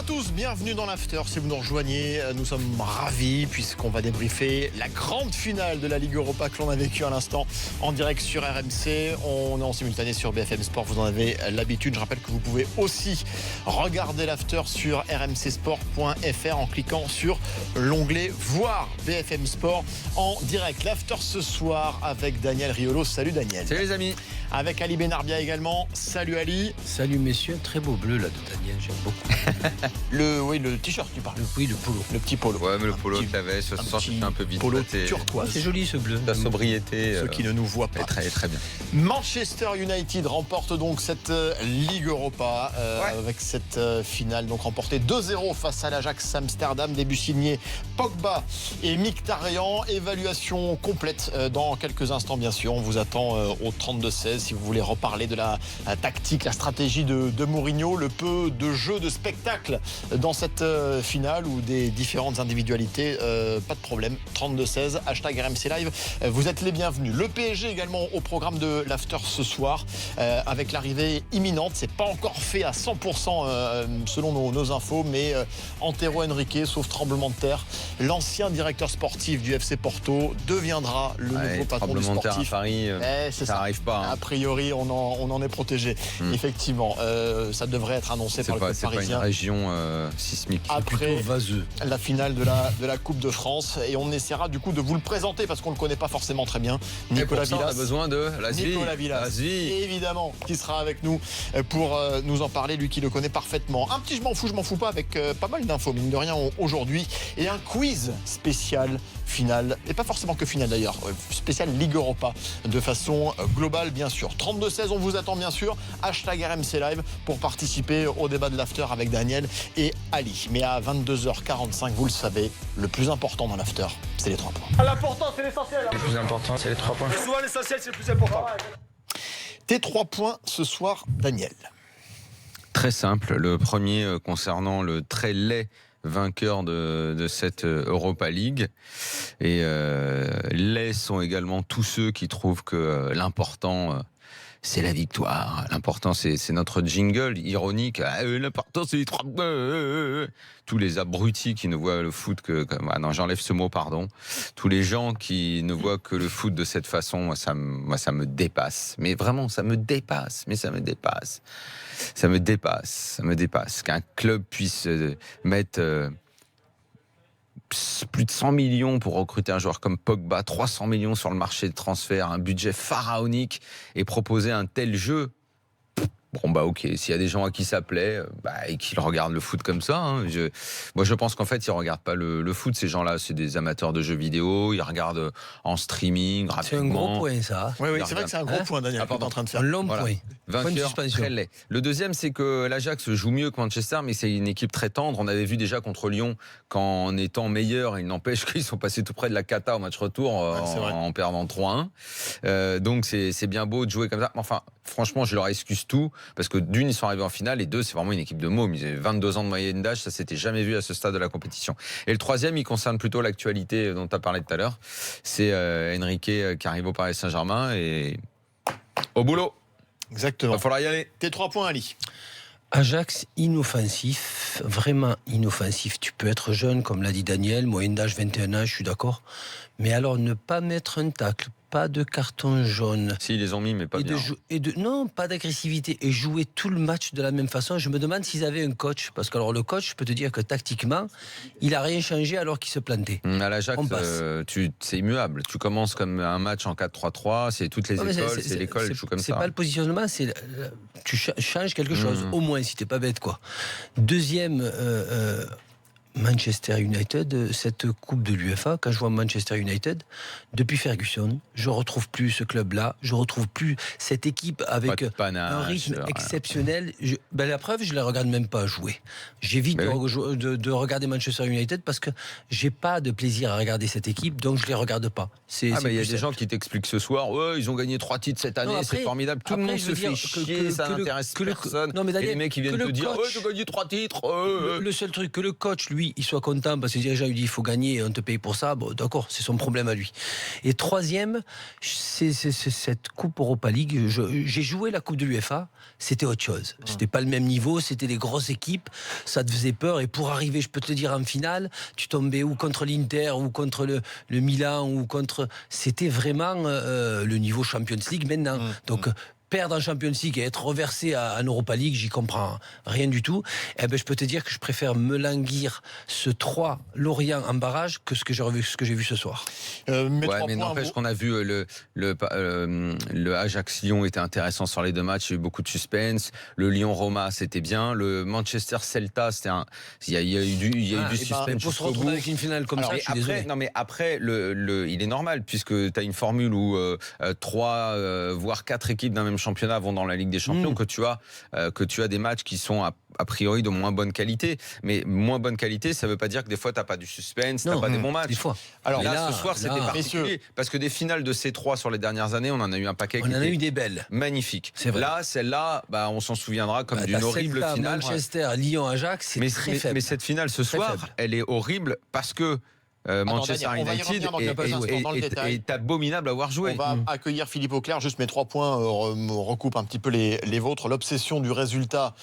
à tous, bienvenue dans l'After. Si vous nous rejoignez, nous sommes ravis puisqu'on va débriefer la grande finale de la Ligue Europa que l'on a vécue à l'instant en direct sur RMC. On est en simultané sur BFM Sport, vous en avez l'habitude. Je rappelle que vous pouvez aussi regarder l'After sur rmcsport.fr en cliquant sur l'onglet Voir BFM Sport en direct. L'After ce soir avec Daniel Riolo. Salut Daniel. Salut les amis. Avec Ali Benarbia également. Salut Ali. Salut messieurs, très beau bleu là de Daniel, j'aime beaucoup. le t-shirt tu parles. Oui, le polo. Le petit polo. Ouais, mais le polo que t'avais, ce soir c'était un peu vite. Polo T'es- turquoise. C'est joli ce bleu. Ta sobriété. Ceux qui ne nous voient pas. est très, très bien. Manchester United remporte donc cette Ligue Europa avec cette finale donc remportée 2-0 face à l'Ajax Amsterdam. Début signé Pogba et Mkhitaryan. Évaluation complète dans quelques instants bien sûr. On vous attend au 32-16 si vous voulez reparler de la tactique, la stratégie de Mourinho, le peu de jeu, de spectacle dans cette finale ou des différentes individualités. Pas de problème. 32-16, hashtag RMC Live. Vous êtes les bienvenus. Le PSG également au programme de l'After ce soir avec l'arrivée imminente. C'est pas encore fait à 100% selon nos infos, mais Antero Henrique, sauf tremblement de terre, l'ancien directeur sportif du FC Porto deviendra le nouveau patron du Tremblement de terre à sportif. Paris, C'est ça n'arrive pas. A Hein. priori, on en est protégé. Effectivement, ça devrait être annoncé par le club C'est pas une parisien région sismique. après Plutôt vaseux. la finale de la Coupe de France. Et on essaiera du coup de vous le présenter parce qu'on ne le connaît pas forcément très bien. Et Nicolas pour ça, on a Villas. besoin de Lasvi. Nicolas Villas, Lasvi. évidemment, qui sera avec nous pour nous en parler, lui qui le connaît parfaitement. Un petit je m'en fous pas avec pas mal d'infos, mine de rien, aujourd'hui. Et un quiz spécial finale, et pas forcément que finale d'ailleurs, spécial Ligue Europa, de façon globale bien sûr. 32-16, on vous attend bien sûr. Hashtag RMC Live pour participer au débat de l'After avec Daniel et Ali. Mais à 22h45, vous le savez, le plus important dans l'After, c'est les 3 points. L'important, c'est l'essentiel. Le plus important, c'est les 3 points. Et souvent, l'essentiel, c'est le plus important. Tes 3 points ce soir, Daniel. Très simple. Le premier concernant le très laid vainqueur de cette Europa League. Et laid sont également tous ceux qui trouvent que l'important... c'est la victoire. L'important, c'est notre jingle ironique. L'important, c'est les 3 points. Tous les abrutis qui ne voient le foot que... Ah non, j'enlève ce mot, pardon. Tous les gens qui ne voient que le foot de cette façon, ça me dépasse. Mais vraiment, ça me dépasse. Mais ça me dépasse. Ça me dépasse. Qu'un club puisse mettre... plus de 100 millions pour recruter un joueur comme Pogba, 300 millions sur le marché de transfert, un budget pharaonique et proposer un tel jeu. Bon bah ok, s'il y a des gens à qui ça plaît, et qu'ils regardent le foot comme ça, hein, moi je pense qu'en fait ils regardent pas le foot, ces gens-là, c'est des amateurs de jeux vidéo, ils regardent en streaming C'est rapidement. un gros point ça. Oui, c'est vrai que c'est un gros point, Daniel, que tu es en train de faire. Un long Voilà. point. Point de Vainqueur suspension. très laid. Le deuxième, c'est que l'Ajax joue mieux que Manchester, mais c'est une équipe très tendre. On avait vu déjà contre Lyon qu'en étant meilleur, il n'empêche qu'ils sont passés tout près de la cata au match retour c'est vrai. en perdant 3-1. Donc c'est bien beau de jouer comme ça. Enfin, franchement, je leur excuse tout parce que d'une, ils sont arrivés en finale et deux, c'est vraiment une équipe de mômes. Ils avaient 22 ans de moyenne d'âge, ça s'était jamais vu à ce stade de la compétition. Et le troisième, il concerne plutôt l'actualité dont tu as parlé tout à l'heure. C'est Henrique qui arrive au Paris Saint-Germain et au boulot. Exactement. Il va falloir y aller. Tes 3 points, Ali. Ajax inoffensif, vraiment inoffensif. Tu peux être jeune, comme l'a dit Daniel, moyenne d'âge 21 ans, je suis d'accord. Mais alors ne pas mettre un tacle, pas de carton jaune. Si, ils les ont mis, mais pas bien. Non, pas d'agressivité et jouer tout le match de la même façon. Je me demande s'ils avaient un coach, parce que alors le coach, je peux te dire que tactiquement, il a rien changé alors qu'il se plantait. À l'Ajax, On passe. c'est immuable. Tu commences comme un match en 4-3-3, c'est toutes les Non, mais écoles, c'est l'école, elle joue comme C'est ça. pas le positionnement, c'est tu changes quelque chose, au moins si t'es pas bête quoi. Deuxième. Manchester United, cette coupe de l'UEFA, quand je vois Manchester United, depuis Ferguson, je retrouve plus ce club-là, je retrouve plus cette équipe avec Pas de panache, un rythme rien. exceptionnel. La preuve, je ne les regarde même pas jouer. J'évite Ben de regarder Manchester United parce que j'ai pas de plaisir à regarder cette équipe, donc je les regarde pas. Il y a plus des simple. gens qui t'expliquent ce soir, ouais, ils ont gagné 3 titres cette année, Non, après- c'est formidable. Tout le après, monde je se veux fait dire chier, ça n'intéresse personne. Non, mais Et les Daniel, mecs qui viennent que te le dire, coach- j'ai gagné 3 titres. Le seul truc que le coach, lui, lui, il soit content parce que le dirigeant lui dit il faut gagner et on te paye pour ça, bon, d'accord, c'est son problème à lui. Et troisième, c'est cette Coupe Europa League. J'ai joué la Coupe de l'UEFA, c'était autre chose. C'était pas le même niveau, c'était des grosses équipes, ça te faisait peur. Et pour arriver, je peux te le dire, en finale, tu tombais ou contre l'Inter, ou contre le Milan, ou contre... C'était vraiment le niveau Champions League maintenant. Donc, perdre en Champions League et être reversé en Europa League, j'y comprends rien du tout. Eh ben, je peux te dire que je préfère me languir ce 3 Lorient en barrage que ce que j'ai vu ce soir. Mais n'empêche qu'on a vu le Ajax-Lyon était intéressant sur les deux matchs, il y a eu beaucoup de suspense. Le Lyon-Roma, c'était bien. Le Manchester-Celta, il y a eu du suspense. Pour se retrouver avec une finale comme ça, je suis désolé. Non, mais après, il est normal, puisque tu as une formule où 3, voire 4 équipes d'un même championnat vont dans la Ligue des Champions, que tu as des matchs qui sont a priori de moins bonne qualité. Mais moins bonne qualité, ça ne veut pas dire que des fois, tu n'as pas du suspense, tu n'as pas des bons matchs. Des fois. Alors là, ce soir, c'était particulier. Parce que des finales de C3 sur les dernières années, on en a eu un paquet. On en a eu des belles. Magnifiques. C'est vrai. Là, celle-là, on s'en souviendra comme d'une horrible finale. Manchester, Lyon, Ajax, c'est très faible. Mais cette finale ce soir, elle est horrible parce que Manchester United est abominable à avoir joué. On va accueillir Philippe Auclair. Juste mes 3 points recoupent un petit peu les vôtres. L'obsession du résultat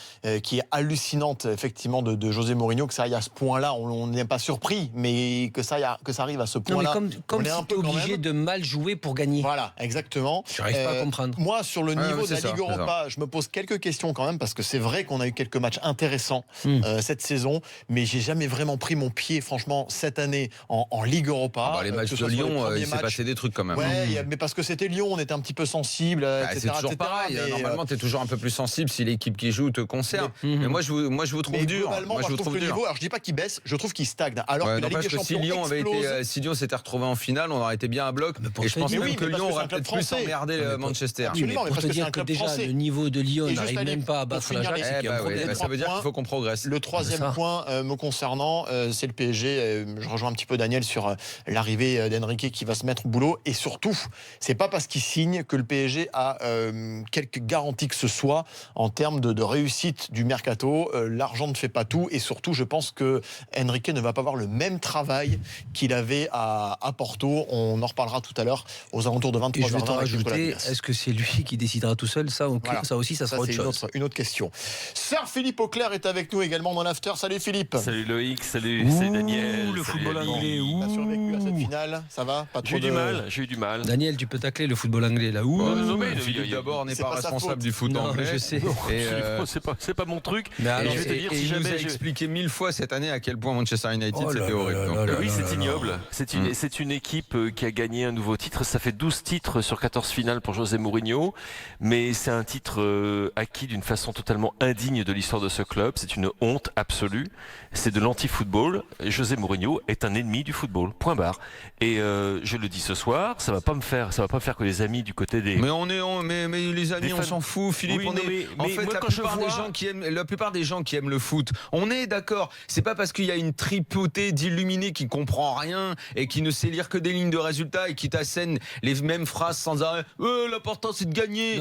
qui est hallucinante effectivement de José Mourinho, que ça aille à ce point-là, on n'est pas surpris, mais que ça arrive à ce point-là. Comme si tu es obligé de mal jouer pour gagner. Voilà, exactement. Je n'arrive pas à comprendre. Moi, sur le niveau de la Ligue Europa, je me pose quelques questions quand même, parce que c'est vrai qu'on a eu quelques matchs intéressants cette saison, mais j'ai jamais vraiment pris mon pied, franchement, cette année en Ligue Europa. Les matchs de Lyon, il s'est passé des trucs quand même. Ouais, mais parce que c'était Lyon, on était un petit peu sensible, etc. C'est toujours pareil. Normalement, tu es toujours un peu plus sensible si l'équipe qui joue te concerne. Mais moi, je vous trouve dur. Moi, je trouve que le niveau, alors je dis pas qu'il baisse, je trouve qu'il stagne. Alors que la Ligue des Champions explose. Si Lyon s'était retrouvé en finale, on aurait été bien à bloc. Et je pense même que Lyon aurait peut-être plus emmerdé Manchester. Absolument, mais pour te dire que déjà le niveau de Lyon n'arrive même pas à battre l'Ajax, ça veut dire qu'il faut qu'on progresse. Le troisième point me concernant, c'est le PSG. Je rejoins un petit peu Daniel sur l'arrivée d'Enrique qui va se mettre au boulot. Et surtout, c'est pas parce qu'il signe que le PSG a quelques garanties que ce soit en termes de réussite du mercato. L'argent ne fait pas tout. Et surtout, je pense que Enrique ne va pas avoir le même travail qu'il avait à Porto. On en reparlera tout à l'heure aux alentours de 23h20. Et je vais t'en rajouter, est-ce que c'est lui qui décidera tout seul? Ça aussi, ça sera autre chose. Une autre question. Sir Philippe Auclair est avec nous également dans l'after. Salut Philippe. Salut Loïc, salut Daniel. Le football anglais. T'as survécu à cette finale, ça va? Pas trop j'ai eu du mal. Daniel, tu peux tacler le football anglais là. Philippe d'abord n'est pas responsable du foot anglais. Je sais. C'est pas mon truc. Mais alors, je vais te dire, si il jamais nous a expliqué 1000 fois cette année à quel point Manchester United c'était horrible. Oui, c'est ignoble. C'est une équipe qui a gagné un nouveau titre. Ça fait 12 titres sur 14 finales pour José Mourinho. Mais c'est un titre acquis d'une façon totalement indigne de l'histoire de ce club. C'est une honte absolue. C'est de l'anti-football. José Mourinho est un ennemi du football. Point barre. Et je le dis ce soir, ça va pas me faire que les amis du côté des. Mais les amis, on s'en fout, Philippe. Oui, en fait, la plupart des gens qui aiment le foot, on est d'accord. C'est pas parce qu'il y a une tripotée d'illuminés qui comprend rien et qui ne sait lire que des lignes de résultats et qui t'assènent les mêmes phrases sans arrêt. L'important c'est de gagner.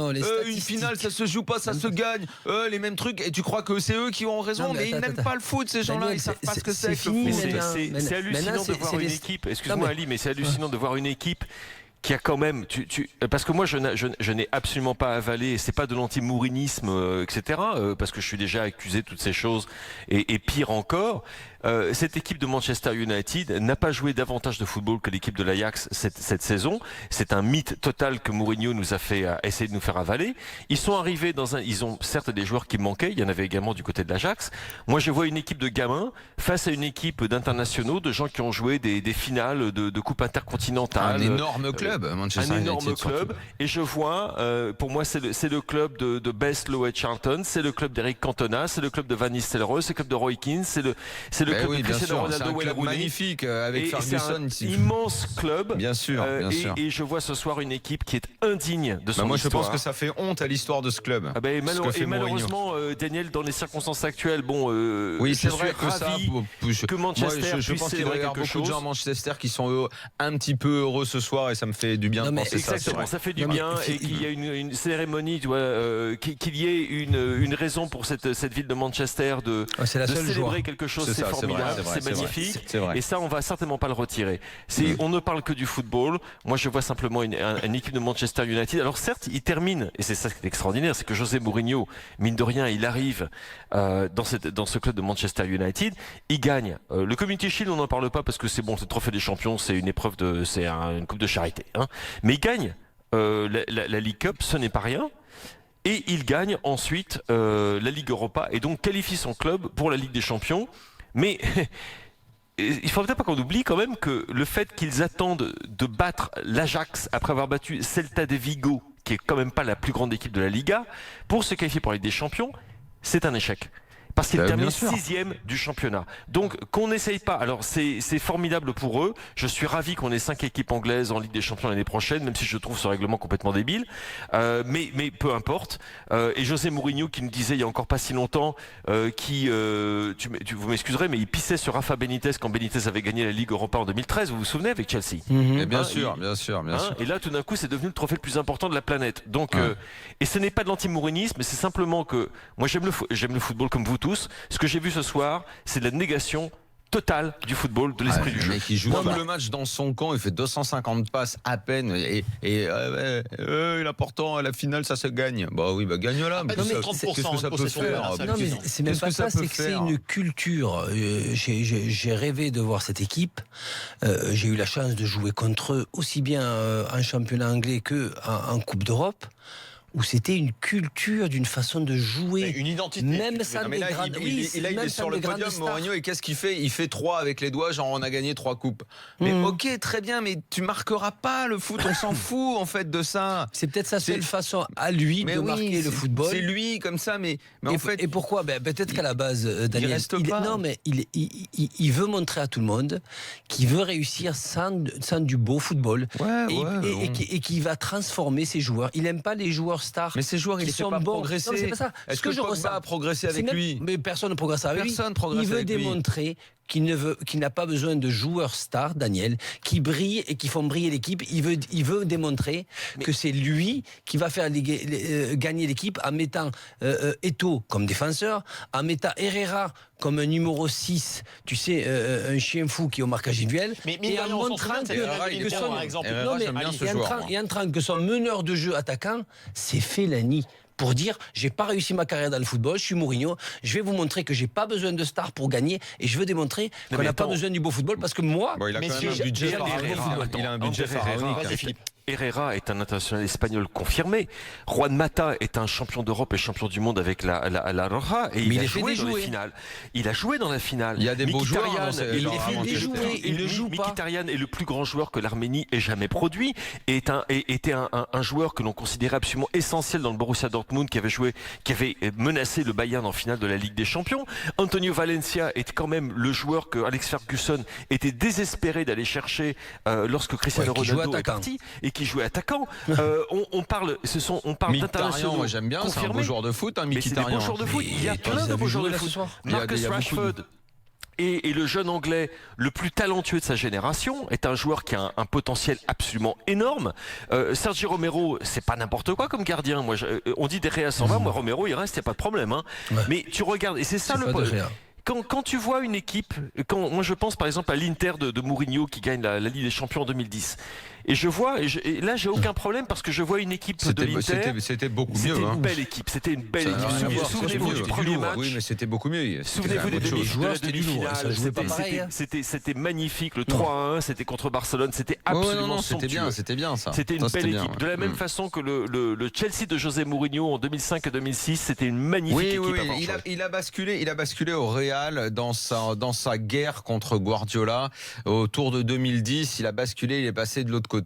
Une finale, ça se joue pas, ça se gagne. Les mêmes trucs. Et tu crois que c'est eux qui ont raison, mais ils n'aiment pas le foot, ces gens-là. Ils savent pas ce que c'est que le foot. C'est hallucinant de voir une équipe. Excuse-moi Ali, mais c'est hallucinant de voir une équipe qui a quand même, parce que moi je n'ai absolument pas avalé, c'est pas de l'anti-mourinisme, etc. Parce que je suis déjà accusé de toutes ces choses et pire encore. Cette équipe de Manchester United n'a pas joué davantage de football que l'équipe de l'Ajax cette saison. C'est un mythe total que Mourinho nous a fait essayer de nous faire avaler. Ils sont arrivés ils ont certes des joueurs qui manquaient, il y en avait également du côté de l'Ajax. Moi je vois une équipe de gamins face à une équipe d'internationaux, de gens qui ont joué des finales de Coupe intercontinentale. Un énorme club, Manchester United. Un énorme club. Et je vois, pour moi c'est le club de Best Lowe Charlton, c'est le club d'Eric Cantona, c'est le club de Van Nistelrooy, c'est le club de Roy Keane, c'est le club de Cristiano Ronaldo. C'est un club magnifique avec Ferguson. C'est un immense club. Bien sûr. Et je vois ce soir une équipe qui est indigne de son moi, histoire. je pense que ça fait honte à l'histoire de ce club. Malheureusement, Daniel, dans les circonstances actuelles, oui, c'est vrai que Manchester je pense qu'il doit y avoir beaucoup de gens à Manchester qui sont un petit peu heureux ce soir et ça me fait du bien de penser ça. Exactement, ça fait du bien et qu'il y a une cérémonie, qu'il y ait une raison pour cette ville de Manchester de célébrer quelque chose. C'est formidable, c'est magnifique. C'est vrai. Et ça, on va certainement pas le retirer. On ne parle que du football. Moi, je vois simplement une équipe de Manchester United. Alors certes, il termine, et c'est ça qui est extraordinaire, c'est que José Mourinho, mine de rien, il arrive dans ce club de Manchester United, il gagne. Le Community Shield, on n'en parle pas parce que c'est bon, le trophée des champions, c'est une épreuve une coupe de charité. Hein. Mais il gagne la League Cup, ce n'est pas rien. Et il gagne ensuite la Ligue Europa et donc qualifie son club pour la Ligue des Champions. Mais il ne faut peut-être pas qu'on oublie quand même que le fait qu'ils attendent de battre l'Ajax après avoir battu Celta de Vigo, qui est quand même pas la plus grande équipe de la Liga, pour se qualifier pour la Ligue des Champions, c'est un échec. Parce qu'ils terminent 6e du championnat. Donc qu'on n'essaye pas. Alors c'est formidable pour eux. Je suis ravi qu'on ait 5 équipes anglaises en Ligue des Champions l'année prochaine, même si je trouve ce règlement complètement débile. Mais peu importe. Et José Mourinho qui nous disait il y a encore pas si longtemps, vous m'excuserez, mais il pissait sur Rafa Benitez quand Benitez avait gagné la Ligue Europa en 2013. Vous vous souvenez avec Chelsea? Et bien sûr. Et là tout d'un coup c'est devenu le trophée le plus important de la planète. Donc et ce n'est pas de l'antimouriniste, mais c'est simplement que moi j'aime le football comme vous tous. Ce que j'ai vu ce soir, c'est de la négation totale du football, de l'esprit du jeu. Le mec, il joue tout le match dans son camp, il fait 250 passes à peine, l'important à la finale, ça se gagne. Bah oui, gagne-la. Qu'est-ce que ça peut faire? Non, mais c'est même pas ça, c'est que c'est une culture. J'ai rêvé de voir cette équipe. J'ai eu la chance de jouer contre eux, aussi bien en championnat anglais qu'en Coupe d'Europe, où c'était une culture, d'une façon de jouer, une identité. Même ça, il est sur le podium, Mourinho, et qu'est-ce qu'il fait? Il fait 3 avec les doigts, genre on a gagné 3 coupes. Mais ok, très bien, mais tu marqueras pas le foot, on s'en fout en fait de ça. C'est peut-être sa seule façon à lui de marquer le football. C'est lui comme ça, mais en fait. Et pourquoi? Peut-être qu'à la base, Daniel, il reste pas. Non, mais il veut montrer à tout le monde qu'il veut réussir sans du beau football, et qu'il va transformer ses joueurs. Il aime pas les joueurs stars. Mais ces joueurs, ils ne sont pas progressés. C'est pas ça. Est-ce que Pogba a progressé avec lui? Mais personne ne progresse avec lui. Personne progresse avec lui. Il veut démontrer qu'il n'a pas besoin de joueurs stars, Daniel, qui brillent et qui font briller l'équipe. Il veut démontrer que c'est lui qui va faire gagner l'équipe en mettant Eto'o comme défenseur, en mettant Herrera comme un numéro 6, tu sais, un chien fou qui est au marquage individuel, et en montrant que son meneur de jeu attaquant, c'est Fellaini. Pour dire, j'ai pas réussi ma carrière dans le football, je suis Mourinho, je vais vous montrer que j'ai pas besoin de stars pour gagner, et je veux démontrer qu'on n'a pas besoin du beau football, parce que moi, il a quand même un budget pharaonique. Il a un budget pharaonique. Herrera est un international espagnol confirmé. Juan Mata est un champion d'Europe et champion du monde avec la Roja. Et il a joué dans les finales. Il a joué dans la finale. Il y a des beaux joueurs. Il ne joue pas. Mkhitaryan est le plus grand joueur que l'Arménie ait jamais produit. Et était un joueur que l'on considérait absolument essentiel dans le Borussia Dortmund, qui avait menacé le Bayern en finale de la Ligue des Champions. Antonio Valencia est quand même le joueur que Alex Ferguson était désespéré d'aller chercher lorsque Cristiano Ronaldo est parti, et qui jouait attaquant. On parle d'internationaux. Moi j'aime bien, c'est un beau joueur de foot, mais c'est des beaux joueurs de foot. Il y a plein de beaux joueurs de foot. Marcus Rashford et le jeune anglais le plus talentueux de sa génération est un joueur qui a un potentiel absolument énorme. Sergio Romero, c'est pas n'importe quoi comme gardien. On dit De Gea s'en va, moi Romero il reste, il n'y a pas de problème. Mais tu regardes, et c'est ça le problème. Quand tu vois une équipe, moi je pense par exemple à l'Inter de Mourinho qui gagne la Ligue des Champions en 2010. Et je vois, et là j'ai aucun problème parce que je vois une équipe de l'Inter. C'était beaucoup mieux. C'était une belle équipe. C'était une belle équipe. Souvenez-vous du premier match. Oui, mais c'était beaucoup mieux. Souvenez-vous des demi-finales. C'était magnifique. Le 3-1, c'était contre Barcelone. C'était absolument somptueux. C'était bien ça. C'était une belle équipe. De la même façon que le Chelsea de José Mourinho en 2005 et 2006, c'était une magnifique équipe. Il a basculé au Real dans sa guerre contre Guardiola. Autour de 2010, il a basculé, il est passé de l'autre côté.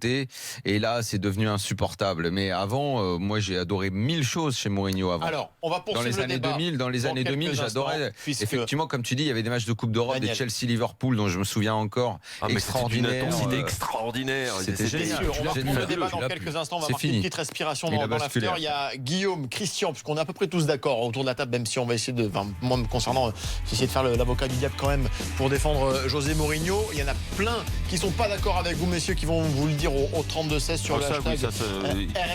Et là, c'est devenu insupportable. Mais avant, moi, j'ai adoré 1000 choses chez Mourinho avant. Alors, on va poursuivre dans les années 2000, j'adorais. Effectivement, comme tu dis, il y avait des matchs de Coupe d'Europe, des Chelsea-Liverpool, dont je me souviens encore. Extraordinaire. C'était extraordinaire. C'était génial. On va reprendre le débat dans quelques instants. On va marquer une petite respiration dans l'after. Il y a Guillaume, Christian, puisqu'on est à peu près tous d'accord autour de la table, même si on va essayer de, moi me concernant, j'essaie de faire l'avocat du diable quand même pour défendre José Mourinho. Il y en a plein qui sont pas d'accord avec vous, messieurs, qui vont vous le dire dire au 32-16 sur le hashtag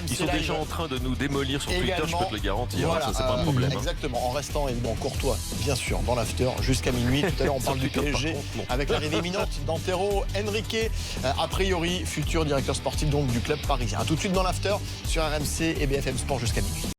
ils sont déjà en train de nous démolir sur Twitter, je peux te le garantir. Voilà, ça, c'est pas un problème. Exactement, en restant évidemment courtois, bien sûr, dans l'after jusqu'à minuit. Tout à l'heure, on parle du PSG avec l'arrivée imminente d'Antero Henrique, a priori futur directeur sportif donc du club parisien. A tout de suite dans l'after sur RMC et BFM Sport jusqu'à minuit.